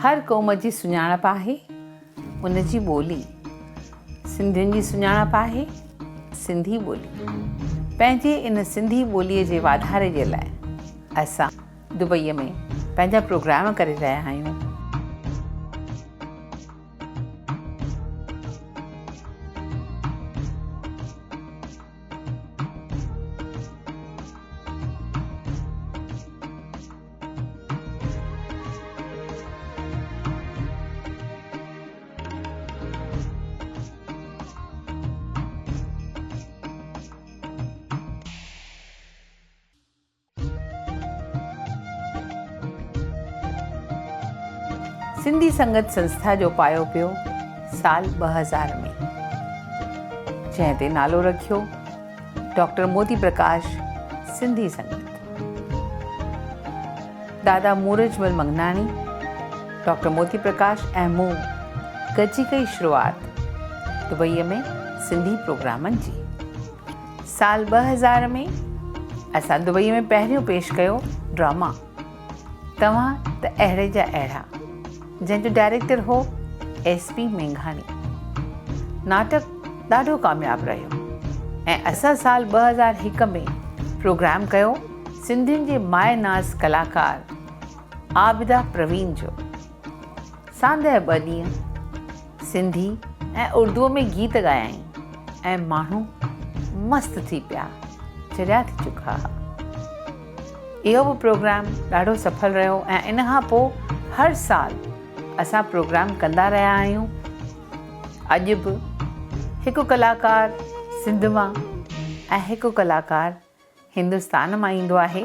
हर क़ौम जी सुञाणप आहे उन जी ॿोली। सिंधियुनि जी सुञाणप आहे सिंधी ॿोली। पंहिंजे इन सिंधी ॿोलीअ जे वाधारे जे लाइ असां दुबईअ में पंहिंजा प्रोग्राम करे रहिया आहियूं। सिंधी संगत संस्था जो पायो पियो साल 2000 में, जंहिं ते नालो रखियो डॉक्टर मोती प्रकाश सिंधी संगत। दादा मूरजमल मंगनाणी, डॉक्टर मोती प्रकाश ऐं मूं गॾिजी कई शुरूआत दुबईअ में सिंधी प्रोग्रामनि जी। साल 2000 में असां दुबईअ में पहिरियों पेश कयो ड्रामा तव्हां त अहिड़े जा अहिड़ा, जंहिंजो डायरेक्टर हो SP मेघानी। नाटक ॾाढो कामयाबु रहियो ऐं असां साल 2001 में प्रोग्राम कयो सिंधियुनि जे माए नाज़ कलाकार आबिदा प्रवीन जो। सांदहि 2 ॾींहं सिंधी ऐं उर्दूअ में गीत ॻायाई ऐं माण्हू मस्तु थी पिया, चरिया थी चुका। इहो बि प्रोग्राम ॾाढो सफल रहियो ऐं इन खां पोइ हर साल असां प्रोग्राम कंदा रहिया आहियूं। अॼु बि हिकु कलाकार सिंध मां ऐं हिकु कलाकार हिंदुस्तान मां ईंदो आहे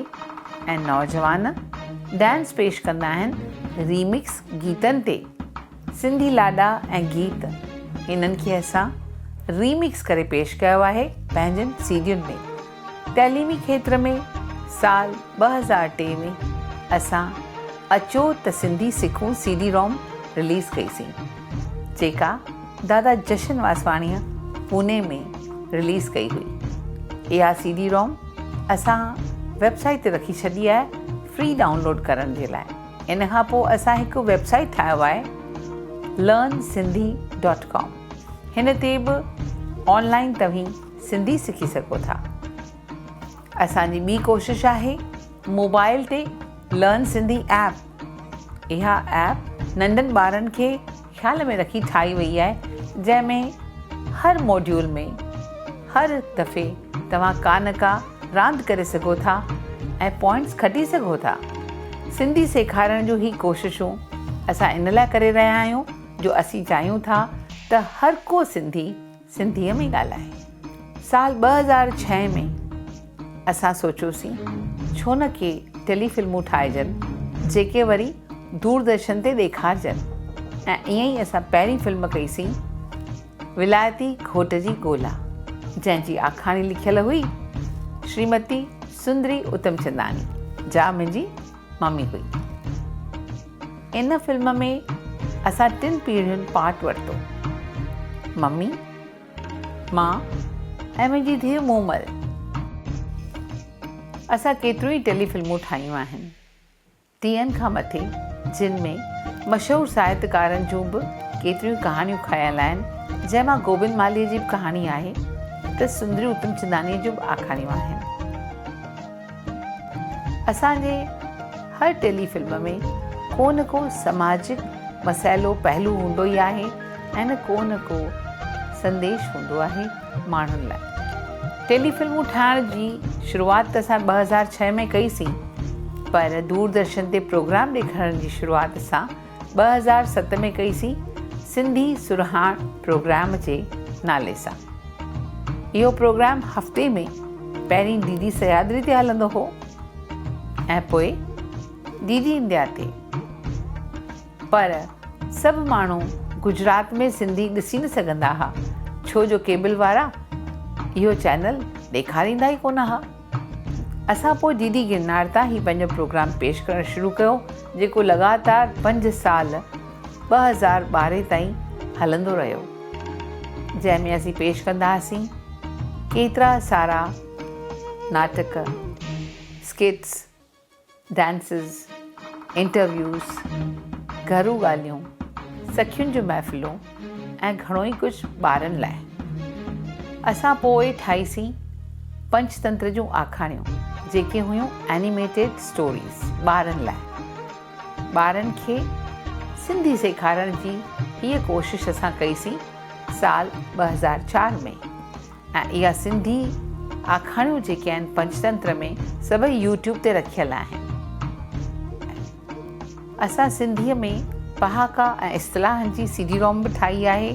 ऐं नौजवान डांस पेश कंदा आहिनि रीमिक्स गीतनि ते। सिंधी लाॾा ऐं गीत इन्हनि खे असां रीमिक्स करे पेश कयो आहे पंहिंजनि सीडियुनि में। तइलीमी खेत्र में साल 2003 में असां अचो त सिंधी सिखूं CD-ROM रिलीज़ कईसीं, जेका दादा जशन वासवाणीअ पुणे में रिलीज़ कई हुई। इहा CD-ROM असां वेबसाइट ते रखी छॾी आहे फ्री डाउनलोड करण जे लाइ। इन खां पोइ असां हिकु वेबसाइट ठाहियो आहे learnsindhi.com। हिन ते बि ऑनलाइन तव्हीं सिंधी सिखी सघो था। असांजी ॿी कोशिशि आहे मोबाइल ते लर्न सिंधी ऐप। इहा ऐप नंढनि ॿारनि खे ख़्याल में रखी ठाही वई आहे, जंहिंमें हर मॉड्यूल में हर दफ़े तव्हां का न का रांदि करे सघो था ऐं पॉइंट्स खटी सघो था। सिंधी सेखारण जूं ही कोशिशूं असां इन लाइ करे रहिया आहियूं जो असीं चाहियूं था त हर को सिंधी सिंधीअ में ॻाल्हाए। साल 2006 में असां सोचियोसीं छो न के टेलीफिल्मूं ठाहिजनि जेके वरी दूरदर्शन ते ॾेखारिजनि, ऐं ईअं ई असां पहिरीं फिल्म कईसीं विलायती घोट जी ॻोल्हा, जंहिंजी आखाणी लिखियल हुई श्रीमती सुंदरी उतमचंदानी, जा मुंहिंजी मम्मी हुई। इन फिल्म में असां 3 पीढ़ियुनि पार्ट वरितो, मम्मी, मां ऐं मुंहिंजी धीउ मूमल। असां केतिरियूं ई टेलीफिल्मूं ठाहियूं आहिनि 30 खां मथे, जिन में मशहूरु साहित्यकारनि जूं बि केतिरियूं कहाणियूं खयल आहिनि, जंहिंमां गोबिंद मालीअ जी बि कहाणी आहे त सुंदरी उतमचंदानीअ जूं बि आखाणियूं आहिनि। असांजे हर टेलीफिल्म में को न को सामाजिक मसइलो पहलू हूंदो ई आहे ऐं न को संदेश हूंदो आहे माण्हुनि लाइ। टेलीफिल्मूं ठाहिण जी शुरूआत त असां 2006 में कईसीं, पर दूरदर्शन ते प्रोग्राम ॾेखारण जी शुरूआत असां 2007 में कईसीं सिंधी सुरहाण प्रोग्राम जे नाले सां। इहो प्रोग्राम हफ़्ते में पहिरीं DD सयादरी ते हलंदो हो ऐं पोइ DD इंडिया ते। पर सभु माण्हू गुजरात में सिंधी ॾिसी न सघंदा हुआ, छो जो केबल वारा इहो चैनल ॾेखारींदा ई कोन हुआ। असां पोइ DD गिरनार तां ही पंहिंजो प्रोग्राम पेश करणु शुरू कयो, जेको लॻातार 5 साल 2012 ताईं हलंदो रहियो, जंहिंमें असीं पेश कंदा हुआसीं केतिरा सारा नाटक, स्किट्स, डांसिस, इंटरव्यूज़ घरू ॻाल्हियूं, सखियुनि जूं महफ़िलूं ऐं घणो ई कुझु ॿारनि लाइ। असां पोइ ठाहीसीं पंचतंत्र जूं आखाणियूं, जेके हुयूं एनिमेटेड स्टोरीज़ ॿारनि लाइ। ॿारनि खे सिंधी सेखारण जी हीअ कोशिशि असां कईसीं साल 2004 में, ऐं इहा सिंधी आखाणियूं जेके आहिनि पंचतंत्र में सभई यूट्यूब ते रखियल आहिनि। असां सिंधीअ में पहाका ऐं इस्तिलाहनि जी CD-ROM बि ठाही आहे,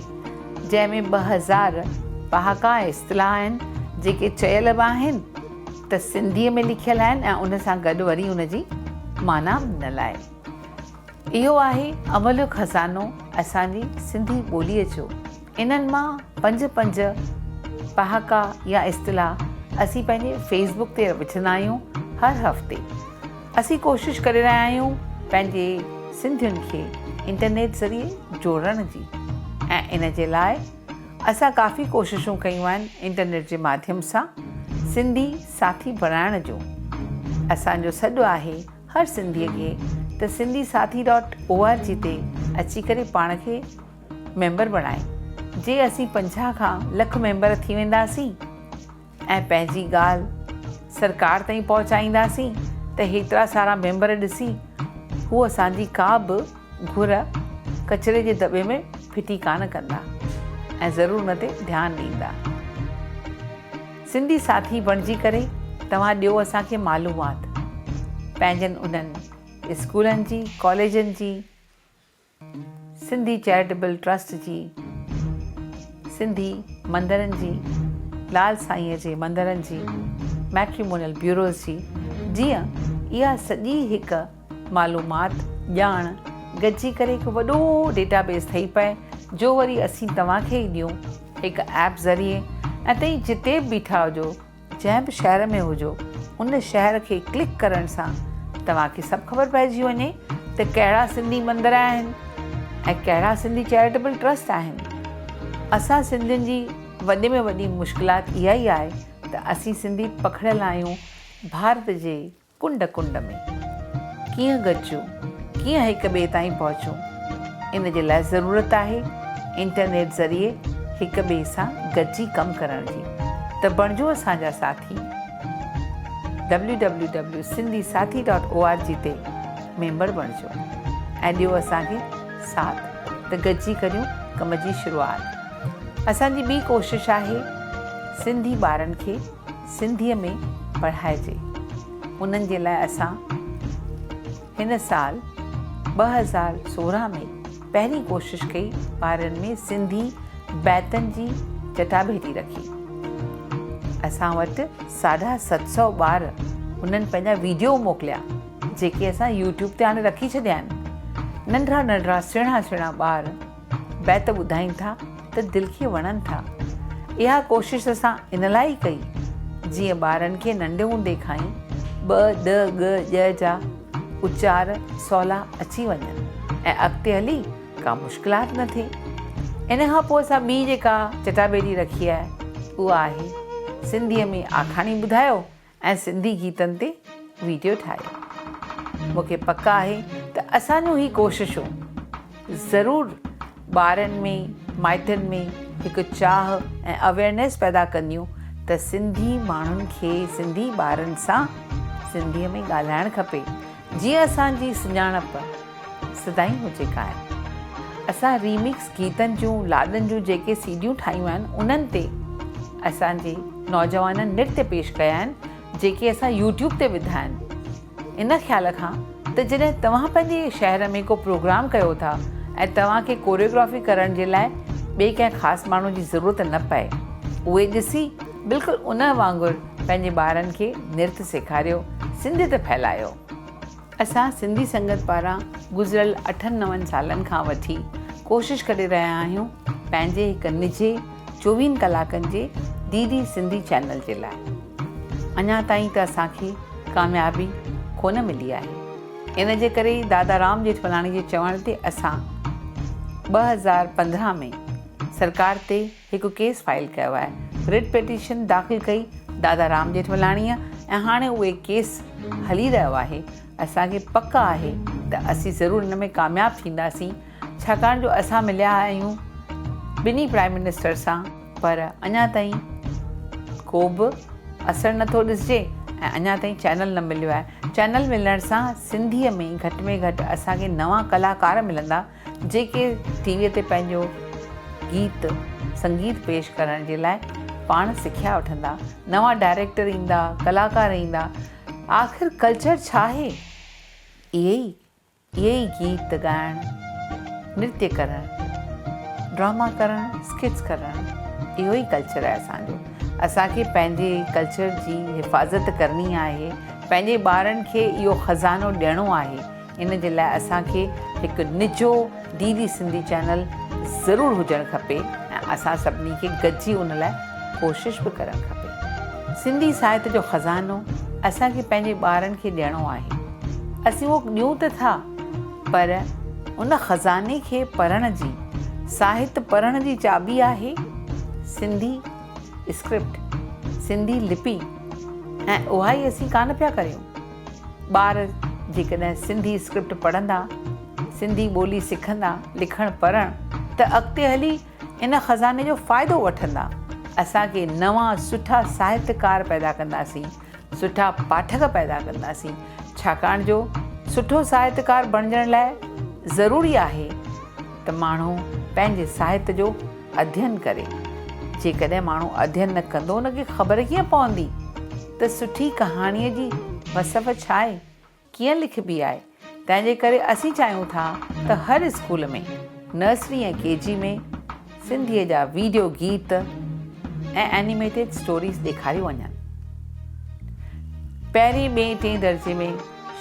जंहिंमें 2000 पहाका ऐं इस्तिलाह आहिनि जेके चयल बि आहिनि त सिंधीअ में लिखियल आहिनि ऐं उन सां गॾु वरी उन जी माना ॾिनल आहे। इहो आहे अमल खज़ानो असांजी सिंधी ॿोलीअ जो। इन्हनि मां 5 पहाका या इस्तिलाह असीं पंहिंजे फेसबुक ते विझंदा आहियूं हर हफ़्ते। असीं कोशिशि करे रहिया आहियूं पंहिंजे सिंधियुनि खे इंटरनेट ज़रिए जोड़ण जी, ऐं इन जे लाइ असां काफ़ी कोशिशूं कयूं आहिनि इंटरनेट जे माध्यम सां सिंधी साथी बणाइण जो। असांजो सॾु आहे हर सिंधीअ खे त sindhisathi.org ते अची करे पाण खे मेंबर बणाए। जे असीं 50 खां लख मेंबर थी वेंदासीं ऐं पंहिंजी ॻाल्हि सरकार ताईं पहुचाईंदासीं त हेतिरा सारा मेंबर ॾिसी हू असांजी का बि घुर कचिरे जे दॿे में फिटी कान कंदा ऐं ज़रूरु हुन ते ध्यानु ॾींदा। सिंधी साथी बणिजी करे तव्हां ॾियो असांखे मालूमात पंहिंजनि उन्हनि स्कूलनि जी, कॉलेजनि जी, सिंधी चैरिटेबल ट्रस्ट जी, सिंधी मंदरनि जी, लाल साईंअ जे मंदरनि जी, मैट्रिमोनियल ब्यूरोज़ जी, जीअं इहा सॼी हिकु मालूमात ॼाण गॾिजी करे हिकु वॾो डेटाबेस ठही पए, जो वरी असीं तव्हांखे ई ॾियूं हिकु ऐप ज़रिए। ऐं तव्हां जिते बि बीठा हुजो, जंहिं बि शहर में हुजो, उन शहर खे क्लिक करण सां तव्हांखे सभु ख़बर पइजी वञे त कहिड़ा सिंधी मंदर आहिनि ऐं कहिड़ा सिंधी चैरिटेबल ट्रस्ट आहिनि। असां सिंधियुनि जी वॾे में वॾी मुश्किलात इहा ई आहे त असीं सिंधी पखिड़ियल आहियूं भारत जे कुंड कुंड में। कीअं गॾिजूं, कीअं हिक ॿिए ताईं पहुचूं, इन जे लाइ ज़रूरत आहे इंटरनेट ज़रिए हिक ॿिए सां गॾिजी कमु करण जी। त बणिजो असांजा साथी। www.sindhisathi.org ते मेंबर बणिजो ऐं ॾियो असांखे साथ, त गॾिजी करियूं कम जी शुरूआत। असांजी ॿी कोशिशि आहे सिंधी ॿारनि खे सिंधीअ में पढ़ाइजे। उन्हनि जे लाइ असां हिन साल 2016 में पहिरीं कोशिशि कई ॿारनि में सिंधी बैतनि जी चटाभेटी रखी। असां वटि 750 ॿार उन्हनि पंहिंजा वीडियो मोकिलिया, जेके असां यूट्यूब ते हाणे रखी छॾिया आहिनि। नंढड़ा नंढड़ा सुहिणा सुहिणा ॿार बैत ॿुधाइनि था त दिलि खे वणनि था। इहा कोशिशि असां इन लाइ ई कई जीअं ॿारनि खे नंढे हूंदे खां ई ॿ, ॾ, ॻ, ॼ जा उचार सवला अची वञनि ऐं अॻिते हली का मुश्किलात न थिए। इन खां पोइ असां ॿी जेका चटाभेटी रखी आहे उहा आहे सिंधीअ में आखाणी ॿुधायो ऐं सिंधी गीतनि ते वीडियो ठाहियो। मूंखे पक आहे त असांजूं ही कोशिशूं ज़रूरु ॿारनि में, माइटनि में हिकु चाह ऐं अवेयरनेस पैदा कंदियूं त सिंधी माण्हुनि खे सिंधी ॿारनि सां सिंधीअ में ॻाल्हाइणु खपे, जीअं असांजी सुञाणप सदाईं हुजे क़ाइमु। असां रीमिक्स गीतनि जूं, लाॾनि जूं जेके सीडियूं ठाहियूं आहिनि, उन्हनि ते असांजे नौजवाननि नृत्य पेश कया आहिनि जेके असां यूट्यूब ते विधा आहिनि। इन ख़्याल खां त जॾहिं तव्हां पंहिंजे शहर में को प्रोग्राम कयो था ऐं तव्हांखे कोरियोग्राफी करण जे लाइ ॿिए कंहिं ख़ासि माण्हू जी ज़रूरत न पए, उहे ॾिसी बिल्कुलु उन वांगुरु पंहिंजे ॿारनि खे नृत्य सेखारियो, सिंधियत फैलायो। असां सिंधी संगत पारां गुज़िरियल 8-9 सालनि खां वठी कोशिशि करे रहिया आहियूं पंहिंजे हिकु निजे 24 कलाकनि जे DD सिंधी चैनल जे लाइ। अञा ताईं त असांखे कामयाबी कोन मिली आहे। इन जे करे दादा राम जेठमलाणी जे चवण ते असां 2015 में सरकार ते हिकु केस फाइल कयो आहे, रिट पिटीशन दाख़िल कई दादा राम जेठमलाणीअ, ऐं हाणे उहे केस हली रहियो आहे। असांखे पक आहे त असीं ज़रूरु हिन में कामयाबु थींदासीं, छाकाणि जो असां मिलिया आहियूं ॿिन्ही प्राइम मिनिस्टर सां, पर अञा ताईं को बि असरु नथो ॾिसिजे ऐं अञा ताईं चैनल न मिलियो आहे। चैनल मिलण सां सिंधीअ में घटि में घटि असांखे नवां कलाकार मिलंदा जेके टीवीअ ते पंहिंजो गीत संगीत पेश करण जे लाइ पाण सिखिया वठंदा, नवां डायरेक्टर ईंदा, कलाकार ईंदा। आख़िर कल्चर छा आहे? इहे ई गीत ॻाइणु, नृत्य करणु, ड्रामा करणु, स्किट्स करणु, इहो ई कल्चर आहे असांजो। असांखे पंहिंजे कल्चर जी हिफ़ाज़त करणी आहे, पंहिंजे ॿारनि खे इहो ख़ज़ानो ॾियणो आहे। इन जे लाइ असांखे हिकु निजो DD सिंधी चैनल ज़रूरु हुजणु खपे ऐं असां सभिनी खे गॾिजी उन लाइ कोशिशि बि करणु खपे। सिंधी साहित्य जो ख़ज़ानो असांखे पंहिंजे ॿारनि खे ॾियणो आहे। असीं उहो ॾियूं त था, पर उन ख़ज़ाने खे पढ़ण जी, साहित्य पढ़ण जी चाबी आहे सिंधी स्क्रिप्ट, सिंधी लिपि, ऐं उहा ई असीं कान पिया करियूं। ॿार जेकॾहिं सिंधी स्क्रिप्ट पढ़ंदा, सिंधी ॿोली सिखंदा, लिखणु पढ़णु, त अॻिते हली इन ख़ज़ाने जो फ़ाइदो वठंदा। असांखे नवां सुठा साहित्यकार पैदा कंदासीं, सुठा पाठक पैदा कंदासीं, छाकाणि जो सुठो साहित्यकार बणजण लाइ ज़रूरी आहे त माण्हू पंहिंजे साहित्य जो अध्ययन करे। जेकॾहिं माण्हू अध्ययन न कंदो, उनखे ख़बर कीअं पवंदी त सुठी कहाणीअ जी वसफ़ छा आहे, कीअं लिखबी आहे। तंहिंजे करे असीं चाहियूं था त हर स्कूल में नर्सरी ऐं KG में सिंधीअ जा वीडियो गीत ऐं एनिमेटेड स्टोरीज़ ॾेखारियूं वञनि। पहिरीं, ॿिएं, टें दर्जे में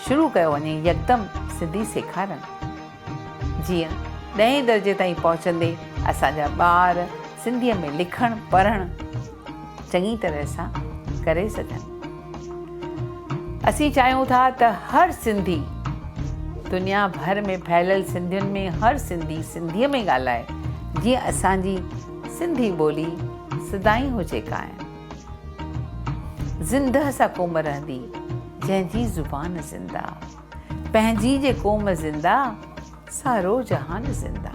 शुरू कयो वञे यकदमि सिंधी सेखारणु, जीअं 10 दर्जे ताईं पहुचंदे असांजा ॿार सिंधीअ में लिखणु पढ़णु चङी तरह सां करे सघनि। असीं चाहियूं था त हर सिंधी, दुनिया भर में फैलियल सिंधियुनि में हर सिंधी सिंधीअ में ॻाल्हाए, जीअं असांजी सिंधी ॿोली सदाईं हुजे क़ाइमु। ज़िंदह सां क़ौम रहंदी, जंहिंजी ज़ुबान ज़िंदा, पंहिंजी जे क़ौम ज़िंदा, सारो जहान ज़िंदा।